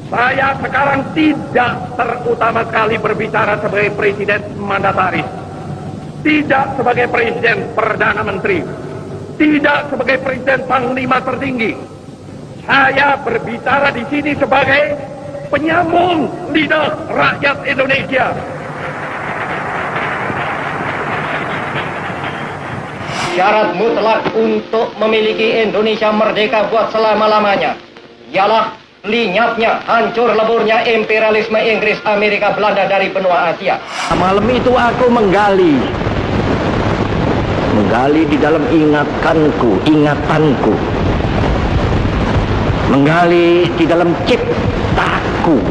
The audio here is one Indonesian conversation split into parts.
Saya sekarang tidak terutama sekali berbicara sebagai presiden mandataris, tidak sebagai presiden perdana menteri, tidak sebagai presiden panglima tertinggi. Saya berbicara di sini sebagai penyambung lidah rakyat Indonesia. Syarat mutlak untuk memiliki Indonesia merdeka buat selama-lamanya ialah lenyapnya, hancur leburnya imperialisme Inggris, Amerika, Belanda dari benua Asia. Malam itu aku menggali di dalam ingatanku, menggali di dalam ciptaku,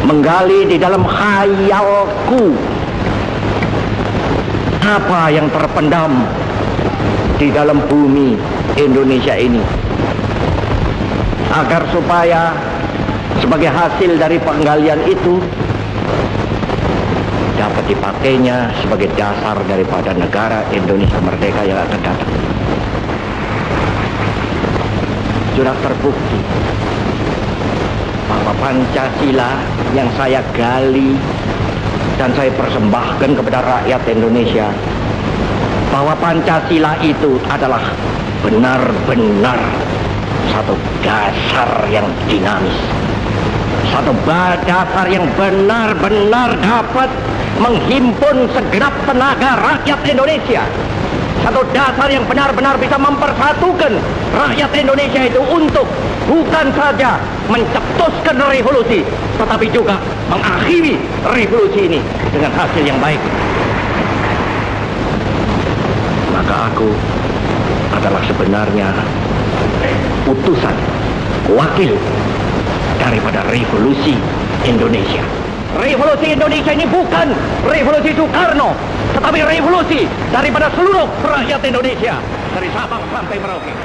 menggali di dalam khayalku. Apa yang terpendam di dalam bumi Indonesia ini, agar supaya sebagai hasil dari penggalian itu dapat dipakainya sebagai dasar daripada negara Indonesia merdeka yang akan datang. Sudah terbukti bahwa Pancasila yang saya gali dan saya persembahkan kepada rakyat Indonesia, bahwa Pancasila itu adalah benar-benar satu dasar yang dinamis, satu dasar yang benar-benar dapat menghimpun segenap tenaga rakyat Indonesia, satu dasar yang benar-benar bisa mempersatukan rakyat Indonesia itu untuk bukan saja mencetuskan revolusi, tetapi juga mengakhiri revolusi ini dengan hasil yang baik. Maka aku adalah sebenarnya utusan, wakil daripada revolusi Indonesia. Revolusi Indonesia ini bukan revolusi Soekarno, tetapi revolusi daripada seluruh rakyat Indonesia, dari Sabang sampai Merauke.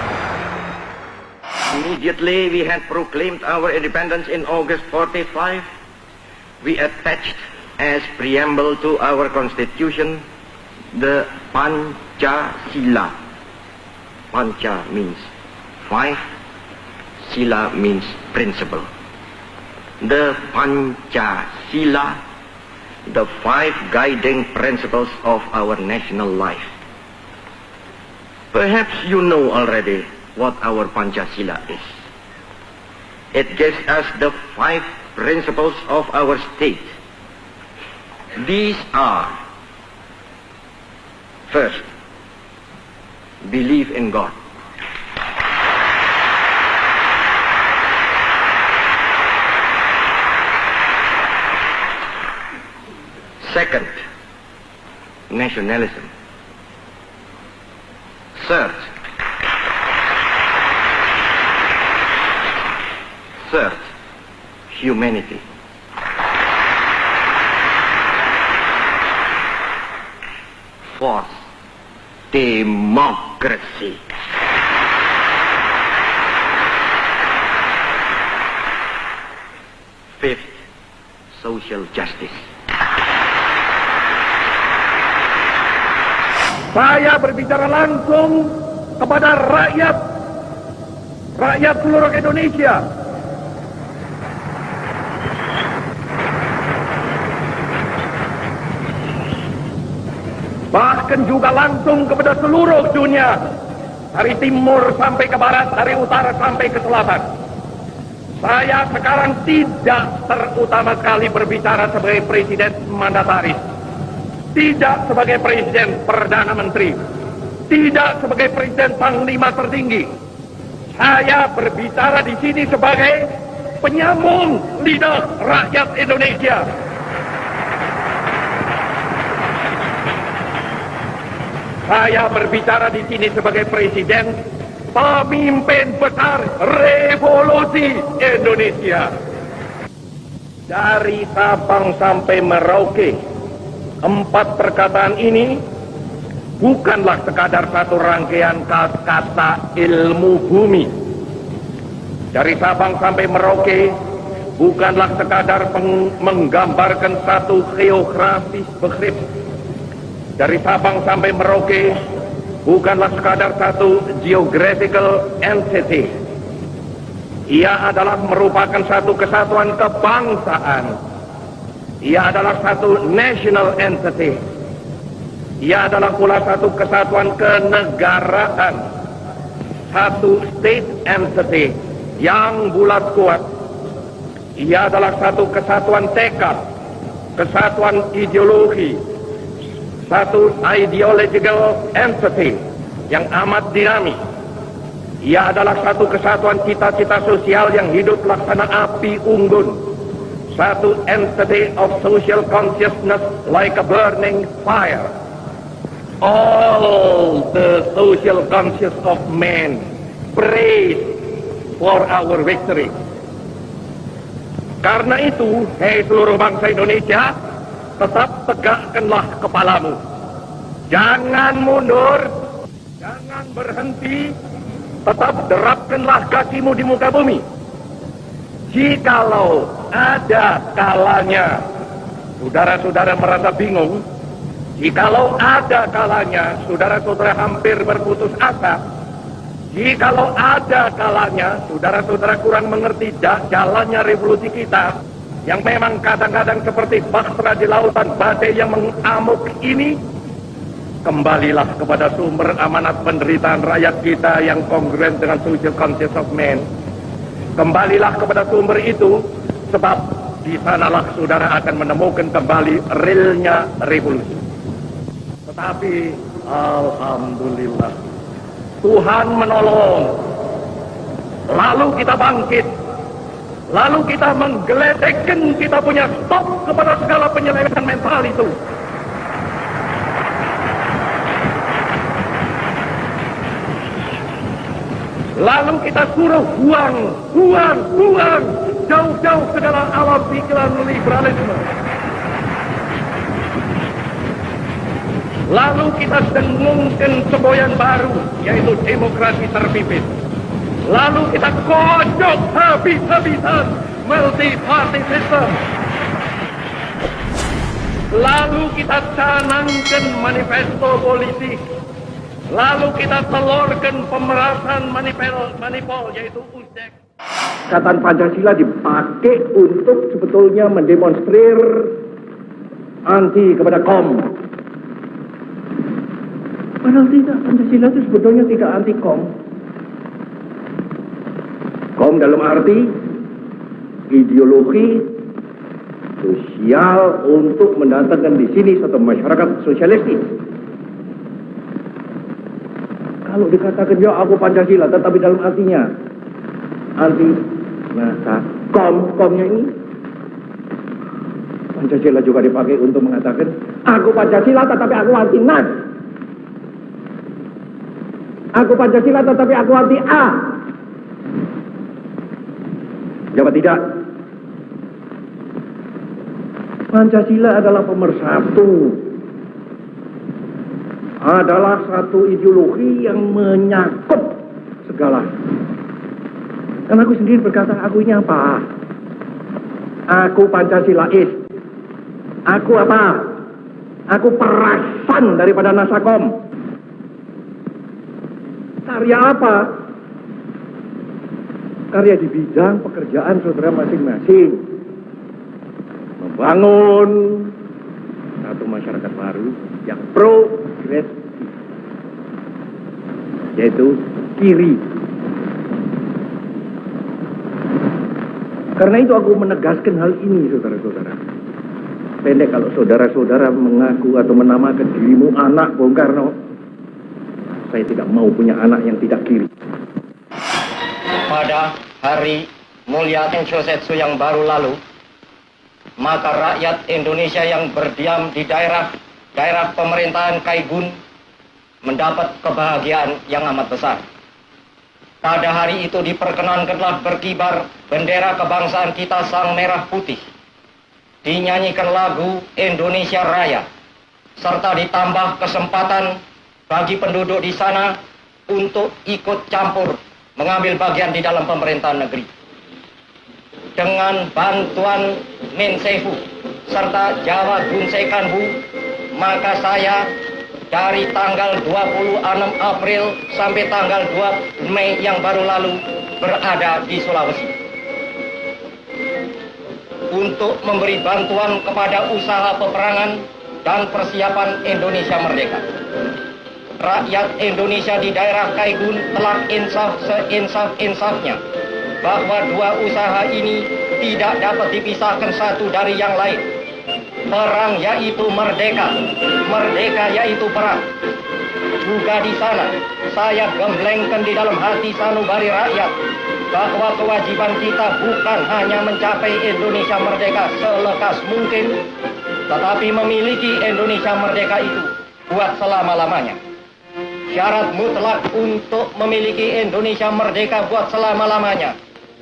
Immediately we had proclaimed our independence in August 45. We attached as preamble to our constitution the Pancasila. Panca means five, Sila means principle. The Pancasila, the five guiding principles of our national life. Perhaps you know already what our Pancasila is. It gives us the five principles of our state. These are: first, believe in God. Second, nationalism. Third, humanity. Fourth, democracy. Fifth, social justice. Saya berbicara langsung kepada rakyat seluruh Indonesia. Bahkan juga langsung kepada seluruh dunia, dari timur sampai ke barat, dari utara sampai ke selatan. Saya sekarang tidak terutama sekali berbicara sebagai presiden mandataris, tidak sebagai presiden perdana menteri, tidak sebagai presiden panglima tertinggi. Saya berbicara di sini sebagai penyambung lidah rakyat Indonesia. Saya berbicara di sini sebagai presiden pemimpin besar revolusi Indonesia. Dari Sabang sampai Merauke, 4 perkataan ini bukanlah sekadar satu rangkaian kata ilmu bumi. Dari Sabang sampai Merauke bukanlah sekadar menggambarkan satu geografis begrip. Dari Sabang sampai Merauke bukanlah sekadar satu geographical entity. Ia adalah merupakan satu kesatuan kebangsaan. Ia adalah satu national entity. Ia adalah pula satu kesatuan kenegaraan. Satu state entity yang bulat kuat. Ia adalah satu kesatuan tekad, kesatuan ideologi, satu ideological entity yang amat dinamis. Ia adalah satu kesatuan cita-cita sosial yang hidup laksana api unggun. Satu entity of social consciousness like a burning fire. All the social conscious of men praise for our victory. Karena itu, hei seluruh bangsa Indonesia, tetap tegakkanlah kepalamu. Jangan mundur, jangan berhenti, tetap derapkanlah kakimu di muka bumi. Jikalau ada kalanya saudara-saudara merasa bingung, jikalau ada kalanya saudara-saudara hampir berputus asa, jikalau ada kalanya saudara-saudara kurang mengerti jalannya revolusi kita, yang memang kadang-kadang seperti bahtera di lautan badai yang mengamuk ini, kembalilah kepada sumber amanat penderitaan rakyat kita yang kongruen dengan social conscience of man. Kembalilah kepada sumber itu, sebab di sanalah saudara akan menemukan kembali realnya revolusi. Tetapi alhamdulillah, Tuhan menolong. Lalu kita bangkit. Lalu kita menggeletekkan kita punya stop kepada segala penyelewengan mental itu. Lalu kita suruh buang jauh-jauh segala alam pikiran liberalisme. Lalu kita dengungkan semboyan baru, yaitu demokrasi terpimpin. Lalu kita kocok habis-habisan multi-party system. Lalu kita canangkan manifesto politik. Lalu kita telurkan pemerasan manipul, yaitu USDEK. Ikatan Pancasila dipakai untuk sebetulnya mendemonstrir anti kepada KOM. Padahal tidak, Pancasila itu sebetulnya tidak anti KOM. KOM dalam arti ideologi sosial untuk mendatangkan di sini satu masyarakat sosialistis. Kalau dikatakan ya aku Pancasila, tetapi dalam artinya anti masa komnya ini, Pancasila juga dipakai untuk mengatakan aku Pancasila tetapi aku anti NAS. Aku Pancasila tetapi aku anti A. Jawab tidak. Pancasila adalah pemersatu. Adalah satu ideologi yang menyakup segala. Karena aku sendiri berkata, aku ini apa? Aku Pancasilais. Aku apa? Aku perasan daripada Nasakom. Karya apa? Karya di bidang pekerjaan saudara masing-masing. Membangun satu masyarakat baru yang progresif, yaitu kiri. Karena itu aku menegaskan hal ini, saudara-saudara. Pendek kalau saudara-saudara mengaku atau menamakan dirimu anak Bung Karno. Saya tidak mau punya anak yang tidak kiri. Pada hari mulia Tenshosetsu yang baru lalu, maka rakyat Indonesia yang berdiam di daerah pemerintahan Kaigun mendapat kebahagiaan yang amat besar. Pada hari itu diperkenankanlah berkibar bendera kebangsaan kita sang merah putih. Dinyanyikan lagu Indonesia Raya, serta ditambah kesempatan bagi penduduk di sana untuk ikut campur mengambil bagian di dalam pemerintahan negeri. Dengan bantuan Mensehu serta Jawa Gunsekanbu, maka saya dari tanggal 26 April sampai tanggal 2 Mei yang baru lalu berada di Sulawesi. Untuk memberi bantuan kepada usaha peperangan dan persiapan Indonesia merdeka. Rakyat Indonesia di daerah Kaigun telah insaf seinsaf-insafnya bahwa dua usaha ini tidak dapat dipisahkan satu dari yang lain. Perang yaitu merdeka, merdeka yaitu perang. Juga di sana, saya gemblengkan di dalam hati sanubari rakyat bahwa kewajiban kita bukan hanya mencapai Indonesia merdeka selekas mungkin, tetapi memiliki Indonesia merdeka itu buat selama-lamanya. Syarat mutlak untuk memiliki Indonesia merdeka buat selama-lamanya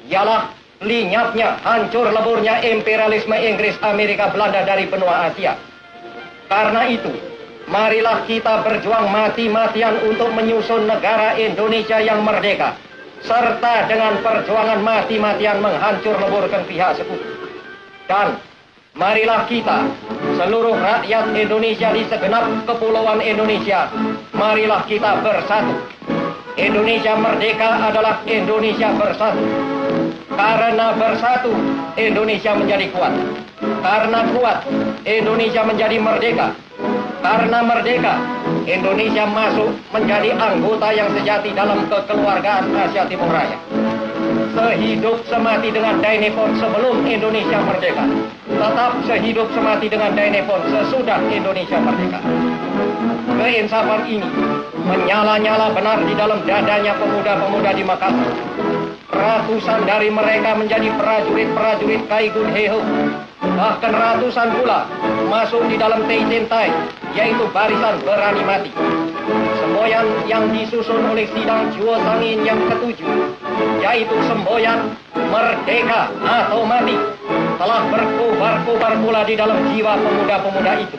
ialah lenyapnya, hancur leburnya imperialisme Inggris, Amerika, Belanda dari benua Asia. Karena itu, marilah kita berjuang mati-matian untuk menyusun negara Indonesia yang merdeka, serta dengan perjuangan mati-matian menghancur leburkan pihak sekutu. Dan marilah kita, seluruh rakyat Indonesia di segenap kepulauan Indonesia, marilah kita bersatu. Indonesia merdeka adalah Indonesia bersatu. Karena bersatu, Indonesia menjadi kuat. Karena kuat, Indonesia menjadi merdeka. Karena merdeka, Indonesia masuk menjadi anggota yang sejati dalam kekeluargaan Asia Timur Raya. Sehidup semati dengan Dainipon sebelum Indonesia merdeka, tetap sehidup semati dengan Dainipon sesudah Indonesia merdeka. Keinsafan ini menyala-nyala benar di dalam dadanya pemuda-pemuda di Makassar. Ratusan dari mereka menjadi prajurit-prajurit Kaigun Heho. Bahkan ratusan pula masuk di dalam Teisentai, yaitu barisan berani mati. Semboyan yang disusun oleh sidang Juo Sangin yang ketujuh, yaitu semboyan merdeka atau mati, telah berkobar-kobar pula di dalam jiwa pemuda-pemuda itu.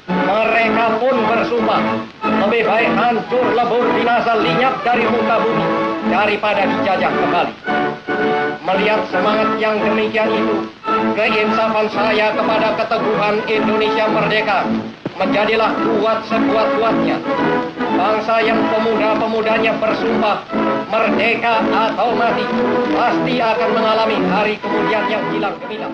Mereka pun bersumpah, lebih baik hancur lebur binasa lenyap dari muka bumi daripada dijajah kembali. Melihat semangat yang demikian itu, keinsafan saya kepada keteguhan Indonesia merdeka menjadilah kuat sekuat-kuatnya. Bangsa yang pemuda-pemudanya bersumpah merdeka atau mati pasti akan mengalami hari kemudian yang hilang gemilang.